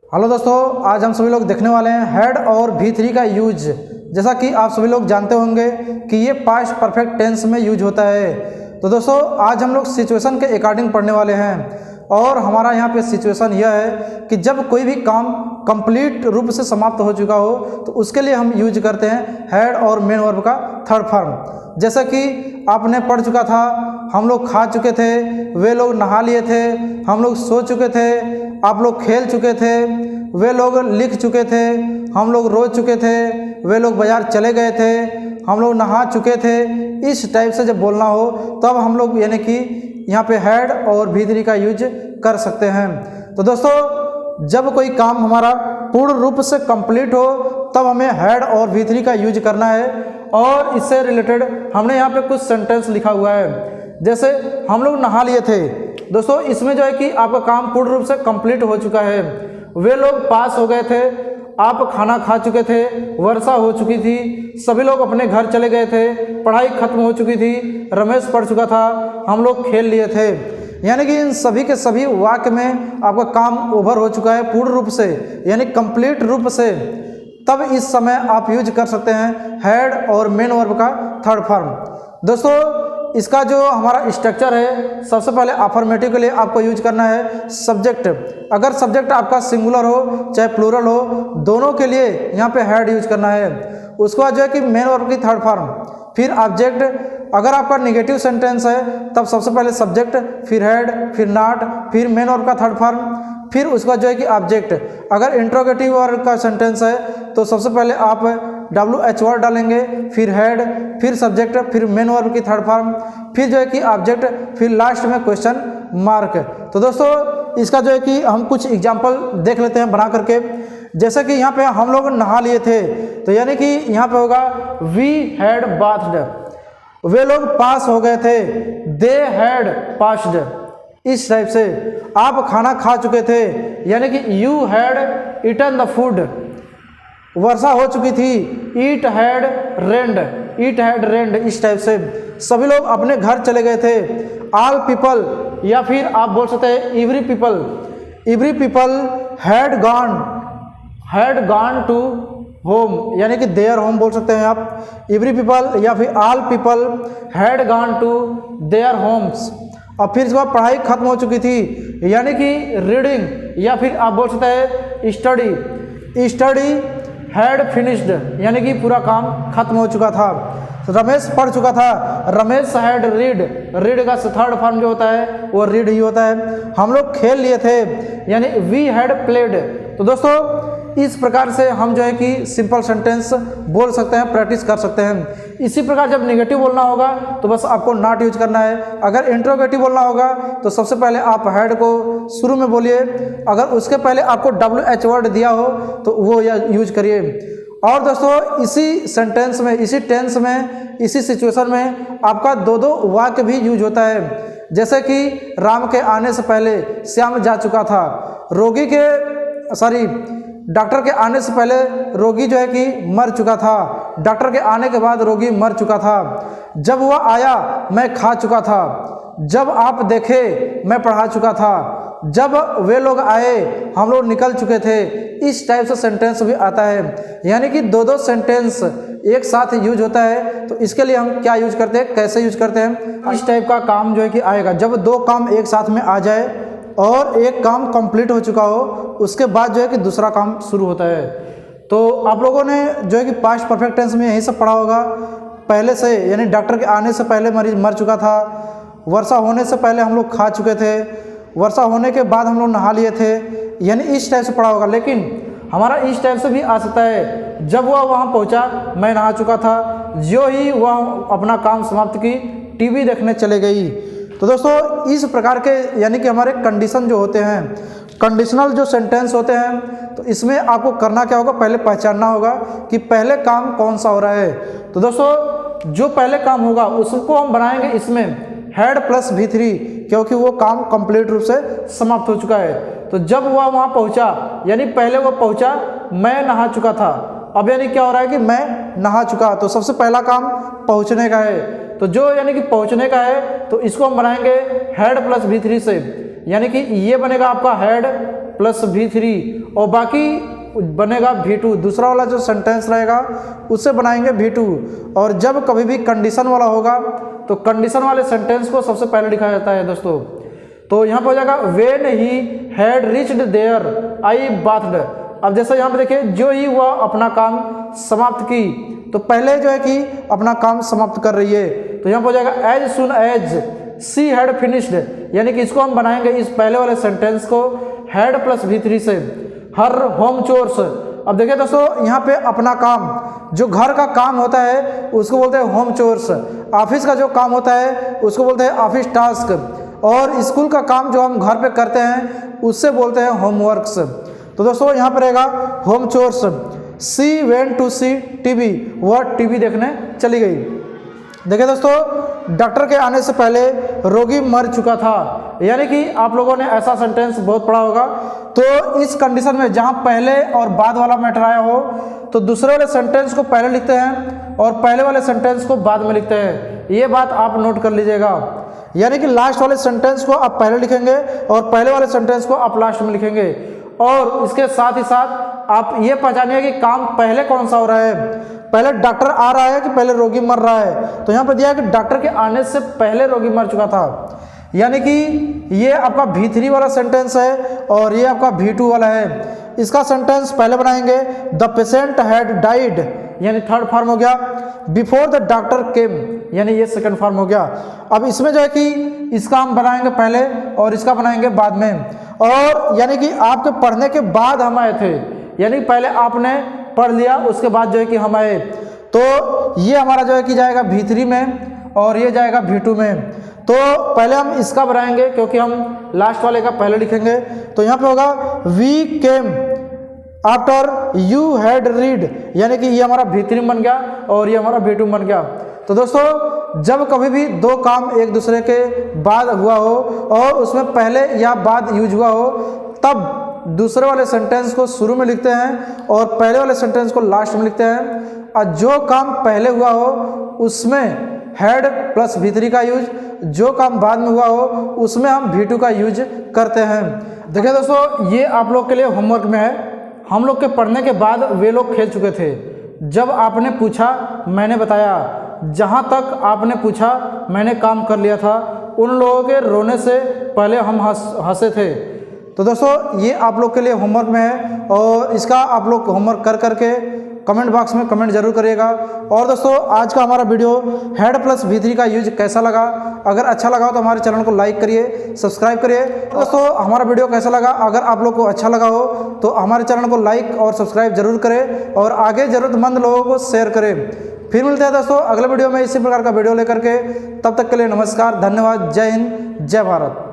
Hello दोस्तों, आज हम सभी लोग देखने वाले हैं हेड और V3 का यूज। जैसा कि आप सभी लोग जानते होंगे कि ये पास्ट परफेक्ट टेंस में यूज होता है। तो दोस्तों आज हम लोग सिचुएशन के अकॉर्डिंग पढ़ने वाले हैं और हमारा यहाँ पे सिचुएशन यह है कि जब कोई भी काम कंप्लीट रूप से समाप्त हो चुका हो तो उसके लिए हम यूज करते हैं हेड और मेन वर्ब का थर्ड फॉर्म। जैसा कि आपने पढ़ चुका था, हम लोग खा चुके थे, वे लोग नहा लिए थे, हम लोग सो चुके थे, आप लोग खेल चुके थे, वे लोग लिख चुके थे, हम लोग रो चुके थे, वे लोग बाजार चले गए थे, हम लोग नहा चुके थे। इस टाइप से जब बोलना हो तब हम लोग यानी कि यहाँ पे हेड और V3 का यूज कर सकते हैं। तो दोस्तों जब कोई काम हमारा पूर्ण रूप से कंप्लीट हो तब हमें हेड और V3 का यूज करना है। और इससे रिलेटेड हमने यहाँ पे कुछ सेंटेंस लिखा हुआ है। जैसे हम लोग नहा लिए थे, दोस्तों इसमें जो है कि आपका काम पूर्ण रूप से कंप्लीट हो चुका है। वे लोग पास हो गए थे, आप खाना खा चुके थे, वर्षा हो चुकी थी, सभी लोग अपने घर चले गए थे, पढ़ाई खत्म हो चुकी थी, रमेश पढ़ चुका था, हम लोग खेल लिए थे। यानी कि इन सभी के सभी वाक्य में आपका काम ओवर हो चुका है पूर्ण रूप से, यानी कंप्लीट रूप से। तब इस समय आप यूज कर सकते हैं हेड और मेन वर्ब का थर्ड फॉर्म। दोस्तों इसका जो हमारा स्ट्रक्चर है, सबसे पहले अफर्मेटिव के लिए आपको यूज करना है सब्जेक्ट। अगर सब्जेक्ट आपका सिंगुलर हो चाहे प्लूरल हो, दोनों के लिए यहाँ पे हेड यूज करना है। उसके बाद जो है कि मेन वर्ब की थर्ड फॉर्म, फिर ऑब्जेक्ट। अगर आपका नेगेटिव सेंटेंस है तब सबसे पहले सब्जेक्ट, फिर हेड, फिर नॉट, फिर मेन वर्ब का थर्ड फॉर्म, फिर उसके बाद जो है कि ऑब्जेक्ट। अगर इंट्रोगेटिव वर्ब का सेंटेंस है तो सबसे पहले आप WH वर्ड डालेंगे, फिर हेड, फिर सब्जेक्ट, फिर मेन वर्ब की थर्ड फॉर्म, फिर जो है कि ऑब्जेक्ट, फिर लास्ट में क्वेश्चन मार्क। तो दोस्तों इसका जो है कि हम कुछ एग्जांपल देख लेते हैं बना करके। जैसे कि यहाँ पे हम लोग नहा लिए थे, तो यानी कि यहाँ पे होगा वी हैड बाथड, वे लोग पास हो गए थे, दे हैड पास्ड। इस टाइप से आप खाना खा चुके थे, यानी कि you had eaten the food. वर्षा हो चुकी थी, it had rained, it had rained. इस टाइप से सभी लोग अपने घर चले गए थे, ऑल पीपल, या फिर आप बोल सकते हैं every people had gone to home, यानी कि देयर होम बोल सकते हैं आप। एवरी पीपल या फिर all people had gone to their homes. और फिर इसके बाद पढ़ाई खत्म हो चुकी थी, यानी कि रीडिंग, या फिर आप बोल सकते हैं स्टडी हैड फिनिश्ड, यानी कि पूरा काम खत्म हो चुका था। रमेश पढ़ चुका था, रमेश हैड रीड का थर्ड फॉर्म जो होता है वो रीड ही होता है। हम लोग खेल लिए थे, यानी वी हैड प्लेड। तो दोस्तों इस प्रकार से हम जो है कि सिंपल सेंटेंस बोल सकते हैं, प्रैक्टिस कर सकते हैं। इसी प्रकार जब नेगेटिव बोलना होगा तो बस आपको नॉट यूज करना है। अगर इंट्रोगेटिव बोलना होगा तो सबसे पहले आप हेड को शुरू में बोलिए, अगर उसके पहले आपको WH वर्ड दिया हो तो वो यूज करिए। और दोस्तों इसी सेंटेंस में, इसी टेंस में, इसी सिचुएशन में आपका दो वाक्य भी यूज होता है। जैसे कि राम के आने से पहले श्याम जा चुका था, डॉक्टर के आने से पहले रोगी जो है कि मर चुका था, डॉक्टर के आने के बाद रोगी मर चुका था। जब वह आया मैं खा चुका था, जब आप देखे मैं पढ़ा चुका था, जब वे लोग आए हम लोग निकल चुके थे। इस टाइप से सेंटेंस भी आता है, यानी कि दो सेंटेंस एक साथ यूज होता है। तो इसके लिए हम क्या यूज करते हैं, कैसे यूज करते हैं, इस टाइप का काम जो है कि आएगा जब दो काम एक साथ में आ जाए और एक काम कंप्लीट हो चुका हो, उसके बाद जो है कि दूसरा काम शुरू होता है। तो आप लोगों ने जो है कि पास्ट परफेक्ट टेंस में यही सब पढ़ा होगा पहले से, यानी डॉक्टर के आने से पहले मरीज मर चुका था, वर्षा होने से पहले हम लोग खा चुके थे, वर्षा होने के बाद हम लोग नहा लिए थे, यानी इस टाइप से पढ़ा होगा। लेकिन हमारा इस टाइप से भी आ सकता है, जब वह वहाँ पहुँचा मैं नहा चुका था, जो ही वह अपना काम समाप्त की टीवी देखने चले गई। तो दोस्तों इस प्रकार के यानी कि हमारे कंडीशन जो होते हैं, कंडीशनल जो सेंटेंस होते हैं, तो इसमें आपको करना क्या होगा, पहले पहचानना होगा कि पहले काम कौन सा हो रहा है। तो दोस्तों जो पहले काम होगा उसको हम बनाएंगे इसमें हेड प्लस V3, क्योंकि वो काम कंप्लीट रूप से समाप्त हो चुका है। तो जब वह वहाँ पहुँचा, यानी पहले वो पहुँचा मैं नहा चुका था, अब यानी क्या हो रहा है कि मैं नहा चुका, तो सबसे पहला काम पहुँचने का है। तो जो यानी कि पहुँचने का है तो इसको हम बनाएंगे हेड प्लस V3 से। यानी कि ये बनेगा आपका हेड प्लस V3 और बाकी बनेगा V2। दूसरा वाला जो सेंटेंस रहेगा उससे बनाएंगे V2। और जब कभी भी कंडीशन वाला होगा तो कंडीशन वाले सेंटेंस को सबसे पहले लिखा जाता है दोस्तों। तो यहाँ पर हो जाएगा when he had reached there I bathed. अब जैसे यहाँ पे देखिए, जो ही वह अपना काम समाप्त की, तो पहले जो है कि अपना काम समाप्त कर रही है, तो यहाँ पर हो जाएगा as soon as she had finished, यानी कि इसको हम बनाएंगे इस पहले वाले सेंटेंस को हैड प्लस V3 से। हर होम चोर्स, अब देखिए दोस्तों यहाँ पे अपना काम, जो घर का काम होता है उसको बोलते हैं होम चोर्स, ऑफिस का जो काम होता है उसको बोलते हैं ऑफिस टास्क, और स्कूल का काम जो हम घर पे करते हैं उससे बोलते हैं होमवर्क्स। तो दोस्तों यहाँ पर रहेगा home chores. She went to see TV, वह टीवी देखने चली गई। देखिए दोस्तों, डॉक्टर के आने से पहले रोगी मर चुका था, यानी कि आप लोगों ने ऐसा सेंटेंस बहुत पढ़ा होगा। तो इस कंडीशन में जहां पहले और बाद वाला मैटर आया हो तो दूसरे वाले सेंटेंस को पहले लिखते हैं और पहले वाले सेंटेंस को बाद में लिखते हैं। ये बात आप नोट कर लीजिएगा, यानी कि लास्ट वाले सेंटेंस को आप पहले लिखेंगे और पहले वाले सेंटेंस को आप लास्ट में लिखेंगे। और इसके साथ ही साथ आप ये पहचानिए कि काम पहले कौन सा हो रहा है, पहले डॉक्टर आ रहा है कि पहले रोगी मर रहा है। तो यहाँ पर दिया है कि डॉक्टर के आने से पहले रोगी मर चुका था, यानी कि ये आपका V3 वाला सेंटेंस है और ये आपका V2 वाला है। इसका सेंटेंस पहले बनाएंगे द पेशेंट हैड डाइड, यानी थर्ड फॉर्म हो गया। बिफोर द डॉक्टर केम, यानी ये सेकंड फॉर्म हो गया। अब इसमें जो है कि इसका हम बनाएंगे पहले और इसका बनाएंगे बाद में, और यानी कि आपके पढ़ने के बाद हम आए थे, यानी पहले आपने पढ़ लिया उसके बाद जो है कि हम आए। तो ये हमारा जो है कि जाएगा V3 में और ये जाएगा V2 में। तो पहले हम इसका बनाएंगे क्योंकि हम लास्ट वाले का पहले लिखेंगे। तो यहाँ पे होगा we came after you had read, यानी कि ये हमारा V3 बन गया और ये हमारा V2 बन गया। तो दोस्तों, जब कभी भी दो काम एक दूसरे के बाद हुआ हो और उसमें पहले या बाद यूज हुआ हो, तब दूसरे वाले सेंटेंस को शुरू में लिखते हैं और पहले वाले सेंटेंस को लास्ट में लिखते हैं। और जो काम पहले हुआ हो उसमें हैड प्लस V3 का यूज, जो काम बाद में हुआ हो उसमें हम V2 का यूज करते हैं। देखिए दोस्तों, ये आप लोग के लिए होमवर्क में है। हम लोग के पढ़ने के बाद वे लोग खेल चुके थे। जब आपने पूछा मैंने बताया, जहाँ तक आपने पूछा मैंने काम कर लिया था, उन लोगों के रोने से पहले हम हंसे थे। तो दोस्तों, ये आप लोग के लिए होमवर्क में है और इसका आप लोग होमवर्क कर करके कमेंट बॉक्स में कमेंट जरूर करिएगा। और दोस्तों, आज का हमारा वीडियो हेड प्लस V3 का यूज कैसा लगा, अगर अच्छा लगा हो तो हमारे चैनल को लाइक करिए, सब्सक्राइब करिए। दोस्तों, हमारा वीडियो कैसा लगा, अगर आप लोग को अच्छा लगा हो तो हमारे चैनल को लाइक और सब्सक्राइब जरूर करें और आगे ज़रूरतमंद लोगों को शेयर करें। फिर मिलते हैं दोस्तों अगले वीडियो में इसी प्रकार का वीडियो लेकर के। तब तक के लिए नमस्कार, धन्यवाद, जय हिंद, जय भारत।